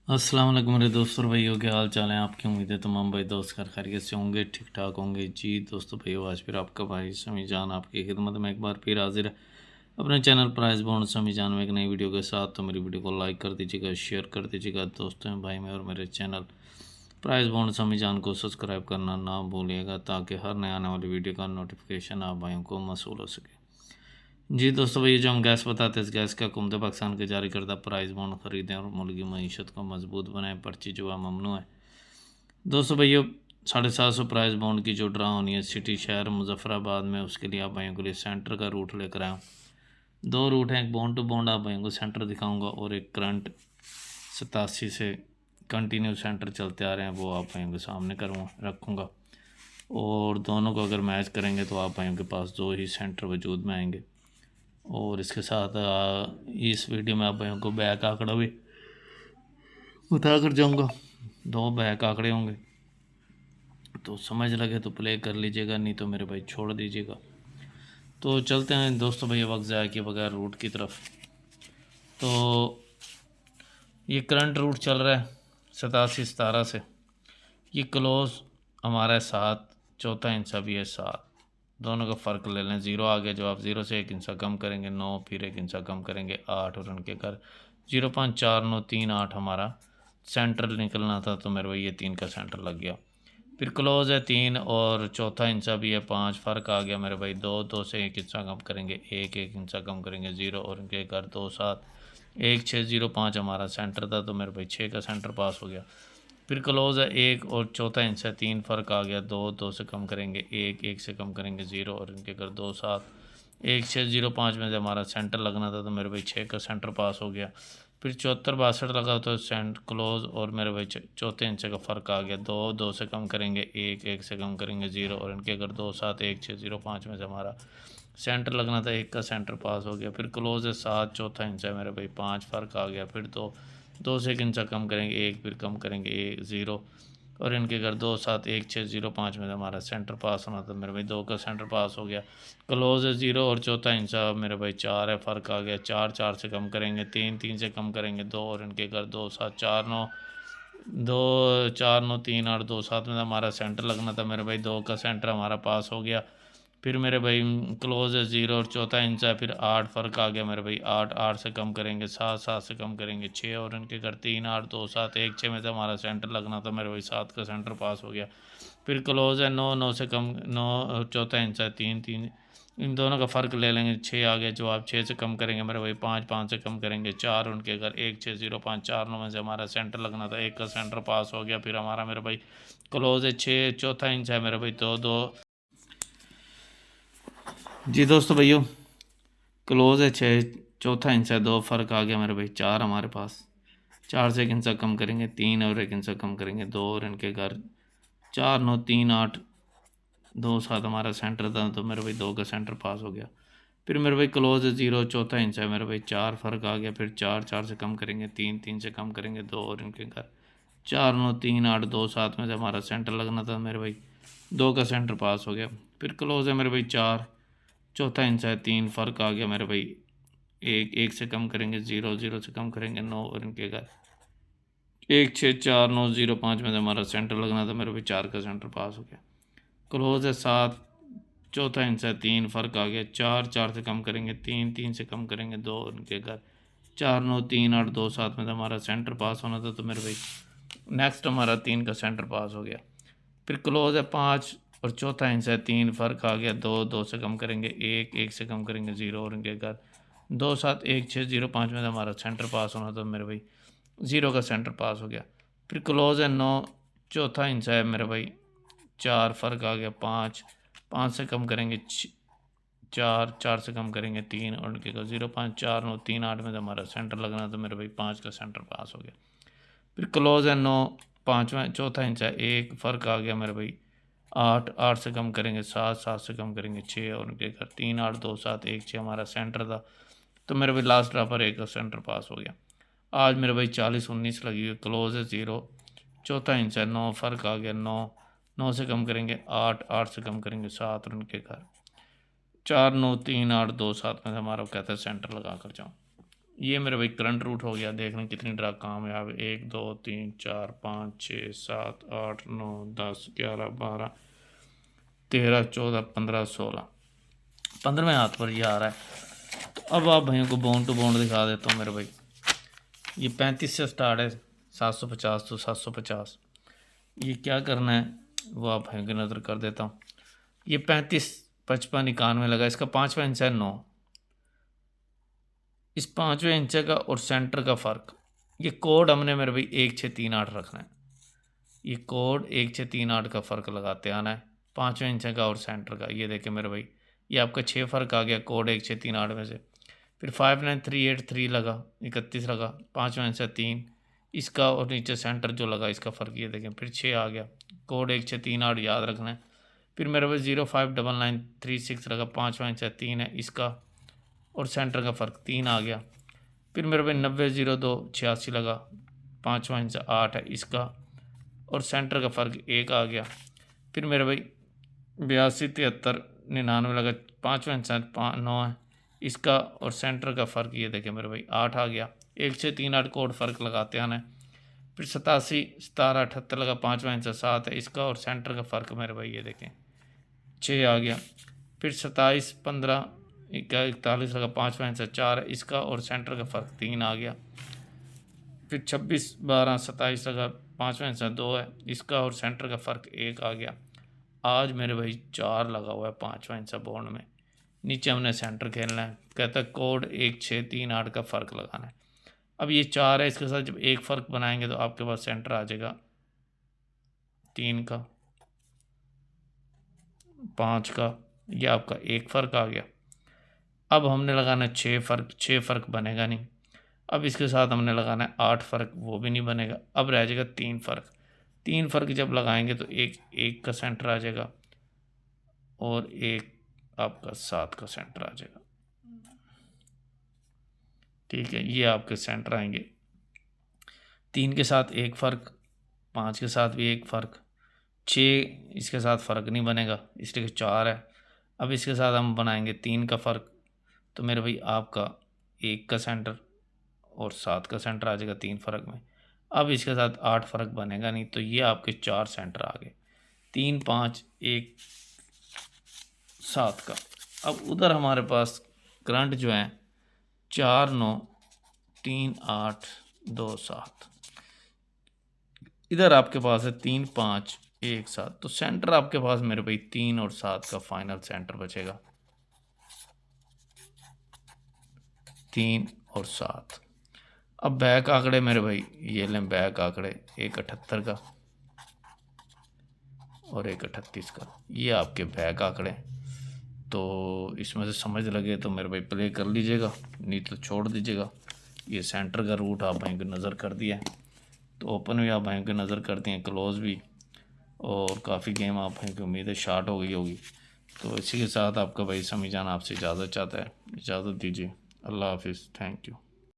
अस्सलाम वालेकुम मेरे दोस्तों और भाइयों, क्या हाल चाल है आपकी। उम्मीद है तमाम भाई दोस्त घर खैरियत से होंगे, ठीक ठाक होंगे। जी दोस्तों भाइयों, आज फिर आपका भाई समी जान आपकी खिदमत में एक बार फिर हाजिर है अपने चैनल प्राइस बॉन्ड समी जान में एक नई वीडियो के साथ। तो मेरी वीडियो को लाइक कर दीजिएगा, शेयर कर दीजिएगा दोस्तों भाई में, और मेरे चैनल प्राइस बॉन्ड समी जान को सब्सक्राइब करना ना भूलिएगा, ताकि हर नए आने वाली वीडियो का नोटिफिकेशन आप भाइयों को मौसूल हो सके। जी दोस्तों भाई, जो हम गैस बताते हैं, इस गैस का हुकूमत पाकिस्तान के जारी करदा प्राइस बॉन्ड खरीदें और मुल्क की मीशत को मजबूत बनाएं, पर्ची जो है ममनू है। दोस्तों भाइयों, 750 प्राइस बॉन्ड की जो ड्रा होनी है सिटी शहर मुजफ्फराबाद में, उसके लिए आप भाइयों के लिए सेंटर का रूट लेकर आया हूँ। दो रूट हैं, एक बॉन्ड टू बॉन्ड आप भाइयों को सेंटर दिखाऊंगा, और एक करंट 87 से कंटिन्यू सेंटर चलते आ रहे हैं, वो आप भाइयों के सामने रखूँगा। और दोनों को अगर मैच करेंगे तो आप भाइयों के पास दो ही सेंटर वजूद में आएंगे। और इसके साथ इस वीडियो में आप भाइयों को बैक आंकड़ा भी बता कर जाऊँगा। दो बैक आंकड़े होंगे, तो समझ लगे तो प्ले कर लीजिएगा, नहीं तो मेरे भाई छोड़ दीजिएगा। तो चलते हैं दोस्तों भैया वक्त ज़ाया किए बगैर रूट की तरफ। तो ये करंट रूट चल रहा है 87-17 से। ये क्लोज हमारा है 7, चौथा इंचा भी है 7। दोनों का फ़र्क ले लें, ज़ीरो आ गया, जो आप ज़ीरो से 1 इंचा कम करेंगे 9, फिर 1 इंचा कम करेंगे 8, और उनके घर 0.4938 हमारा सेंटर निकलना था। तो मेरे भाई ये 3 का सेंटर लग गया। फिर क्लोज है 3, और चौथा इंचा भी है 5, फ़र्क आ गया मेरे भाई 2, 2 से 1 इंचा कम करेंगे 1 इंचा कम करेंगे 0, और उनके घर 2, 7, 1, 6, 0, 5 हमारा सेंटर था। तो मेरे भाई 6 का सेंटर पास हो गया। फिर क्लोज है 1, और चौथा इंच है 3, फ़र्क आ गया 2, 2 से कम करेंगे 1, 1 से कम करेंगे 0, और इनके घर 2, 7, 1, 6, 0, 5 में से हमारा सेंटर लगना था। तो मेरे भाई 6 का सेंटर पास हो गया। फिर 74, 62 लगा तो सेंट क्लोज, और मेरे भाई चौथे इंच का फ़र्क आ गया 2, 2 से कम करेंगे 1, 1 से कम करेंगे 0, और इनके घर 2, 7, 1, 6, 0, 5 में से हमारा सेंटर लगना था। 1 का सेंटर पास हो गया। फिर क्लोज है 7, चौथा इंच है मेरे भाई 5, फ़र्क आ गया। फिर 2, 2 से 1 इंचा कम करेंगे 1, फिर कम करेंगे 1, 0, और इनके घर 2, 7, 1, 6, 0, 5 में से हमारा सेंटर पास होना था। मेरे भाई 2 का सेंटर पास हो गया। क्लोज है 0, और चौथा इंचा मेरे भाई 4 है, फ़र्क आ गया 4, 4 से कम करेंगे 3, 3 से कम करेंगे 2, और इनके घर 2, 7, 4, 9, 2, 4, 9, 3, 8, 2, 7 में हमारा सेंटर लगना था। मेरे भाई 2 का सेंटर हमारा पास हो गया। फिर मेरे भाई क्लोज है 0, और चौथा इंच है, फिर 8, फ़र्क आ गया मेरे भाई 8, 8 से कम करेंगे 7, 7 से कम करेंगे 6, और इनके घर 3, 8, 2, 7, 1, 6 में से हमारा सेंटर लगना था। मेरे भाई 7 का सेंटर पास हो गया। फिर क्लोज है 9, 9 से कम 9, चौथा इंच है 3, 3, इन दोनों का फ़र्क ले लेंगे 6 आ गया, जो आप 6 से कम करेंगे मेरे भाई 5, 5 से कम करेंगे 4, उनके घर 1, 6, 0, 5, 4, 9 में से हमारा सेंटर लगना था। 1 का सेंटर पास हो गया। फिर हमारा मेरे भाई क्लोज है 6, चौथा इंच है मेरे भाई 2, 2। जी दोस्तों भाइयों, क्लोज है 6, चौथा इंच है 2, फ़र्क आ गया मेरे भाई 4 हमारे पास। 4 से 1 इंचा कम करेंगे 3, और 1 इंचा कम करेंगे 2, और इनके घर 4, 9, 3, 8, 2, 7 हमारा सेंटर था। तो मेरे भाई 2 का सेंटर पास हो गया। फिर मेरे भाई क्लोज है 0, चौथा इंच है मेरे भाई 4, फ़र्क आ गया। फिर 4, 4 से कम करेंगे 3, 3 से कम करेंगे 2, और इनके घर 4, 9, 3, 8, 2, 7 में से हमारा सेंटर लगना था। मेरे भाई 2 का सेंटर पास हो गया। फिर क्लोज है मेरे भाई 4, चौथा इंच है 3, फ़र्क आ गया मेरे भाई 1, 1 से कम करेंगे 0, 0 से कम करेंगे 9, और इनके घर 1, 6, 4, 9, 0, 5 में से हमारा सेंटर लगना था। मेरे भाई 4 का सेंटर पास हो गया। क्लोज है 7, चौथा इंच है 3, फ़र्क आ गया 4, 4 से कम करेंगे 3, 3 से कम करेंगे 2, और इनके घर 4, 9, 3, 8, 2, 7 में से हमारा सेंटर पास होना था। तो मेरे भाई नेक्स्ट हमारा 3 का सेंटर पास हो गया। फिर क्लोज है 5, और चौथा इंच है 3, फ़र्क आ गया 2, 2 से कम करेंगे 1, 1 से कम करेंगे 0, और इनके घर 2, 7, 1, 6, 0, 5 में से हमारा सेंटर पास होना था। मेरे भाई 0 का सेंटर पास हो गया। फिर क्लोज है 9, चौथा इंच है मेरे भाई 4, फ़र्क आ गया 5, 5 से कम करेंगे 4, 4 से कम करेंगे 3, और उनके का 0, 5, 4, 9, 3, 8 में से हमारा सेंटर लगना तो मेरे भाई 5 का सेंटर पास हो गया। फिर क्लोज है 9, पाँचवा चौथा इंच है 1, फ़र्क आ गया मेरे भाई 8, 8 से कम करेंगे 7, 7 से कम करेंगे 6, और उनके घर 3, 8, 2, 7, 1, 6 हमारा सेंटर था। तो मेरे भाई लास्ट ड्रा पर 1 का सेंटर पास हो गया। आज मेरे भाई 40, 19 लगी हुई, क्लोज है 0, चौथा इंच है 9, फ़र्क आ गया 9, 9 से कम करेंगे 8, 8 से कम करेंगे 7, और उनके घर 4, 9, 3, 8, 2, 7 में से हमारा कहता है सेंटर लगा कर जाऊँ। ये मेरे भाई करंट रूट हो गया। देख लें कितनी ड्रा कामयाब है। 1 2 3 4 5 6 7 8 9 10 11 12 13 14 15 16 15वें हाथ पर ये आ रहा है। तो अब आप भाइयों को बाउंड टू बाउंड दिखा देता हूँ मेरे भाई। ये 35 से स्टार्ट है, 750 तो 750। ये क्या करना है वो आप भाइयों की नज़र कर देता हूँ। ये 35 55 91 लगा, इसका 5वां इंच है 9। इस 5वें इंच का और सेंटर का फ़र्क, ये कोड हमने मेरे भाई 1638 रखना है। ये कोड 1638 का फ़र्क लगाते आना है 5वें इंच का और सेंटर का। ये देखें मेरे भाई, ये आपका 6 फ़र्क आ गया कोड 1638 में से। फिर 59383 लगा, 31 लगा, 5वां इंच 3 इसका और नीचे सेंटर जो लगा इसका फ़र्क ये देखें, फिर 6 आ गया। कोड 1638 याद रखना है। फिर मेरे पास 059936 लगा, 5वां इंच 3 है इसका और सेंटर का फ़र्क 3 आ गया। फिर मेरे भाई 900286 लगा, 5वां इंच 8 है इसका और सेंटर का फ़र्क 1 आ गया। फिर मेरे भाई 827399 लगा, 5वां इंच 9 है इसका और सेंटर का फ़र्क ये देखें मेरे भाई 8 आ गया। 1638 कोड फ़र्क लगाते आना है। फिर 871778 लगा, 5वां इंच 7 है इसका और सेंटर का फ़र्क मेरे भाई ये देखें 6 आ गया। फिर 2715 41 लगा, 5वां इंच 4 है इसका और सेंटर का फ़र्क 3 आ गया। फिर 261227 लगा, 5वां इंच 2 है इसका और सेंटर का फ़र्क 1 आ गया। आज मेरे भाई 4 लगा हुआ है 5वां इंच बॉन्ड में। नीचे हमने सेंटर खेलना है, कहता है कोड 1638 का फ़र्क लगाना है। अब ये 4 है, इसके साथ जब एक फ़र्क बनाएंगे तो आपके पास सेंटर आ जाएगा 3 का, 5 का, ये आपका एक फ़र्क आ गया। अब हमने लगाना है 6 फ़र्क बनेगा नहीं। अब इसके साथ हमने लगाना है 8 फ़र्क, वो भी नहीं बनेगा। अब रह जाएगा 3 फ़र्क। 3 फ़र्क जब लगाएंगे तो एक का सेंटर आ जाएगा और एक आपका 7 का सेंटर आ जाएगा। ठीक है, ये आपके सेंटर आएंगे। 3 के साथ एक फ़र्क, 5 के साथ भी एक फ़र्क, 6 इसके साथ फ़र्क नहीं बनेगा इसलिए 4 है। अब इसके साथ हम बनाएंगे 3 का फ़र्क, तो मेरे भाई आपका 1 का सेंटर और 7 का सेंटर आ जाएगा 3 फ़र्क में। अब इसके साथ 8 फ़र्क बनेगा नहीं, तो ये आपके 4 सेंटर आ गए, 3 5 1 7 का। अब उधर हमारे पास करंट जो है 4 9 3 8 2 7, इधर आपके पास है 3 5 1 7। तो सेंटर आपके पास मेरे भाई 3 और 7 का फाइनल सेंटर बचेगा, 3 और 7। अब बैक आंकड़े मेरे भाई ये लें, बैक आंकड़े एक 78 का और एक 38 का, ये आपके बैक आंकड़े। तो इसमें से समझ लगे तो मेरे भाई प्ले कर लीजिएगा, नहीं तो छोड़ दीजिएगा। ये सेंटर का रूट आप भाई को नज़र कर दिया है, तो ओपन भी आप भाई को नज़र कर दिए, क्लोज़ भी, और काफ़ी गेम आप भाई की उम्मीद है शार्ट हो गई होगी। तो इसी के साथ आपका भाई समी जान आपसे इजाज़त चाहता है, इजाज़त दीजिए। अल्लाह हाफिज़, थैंक यू।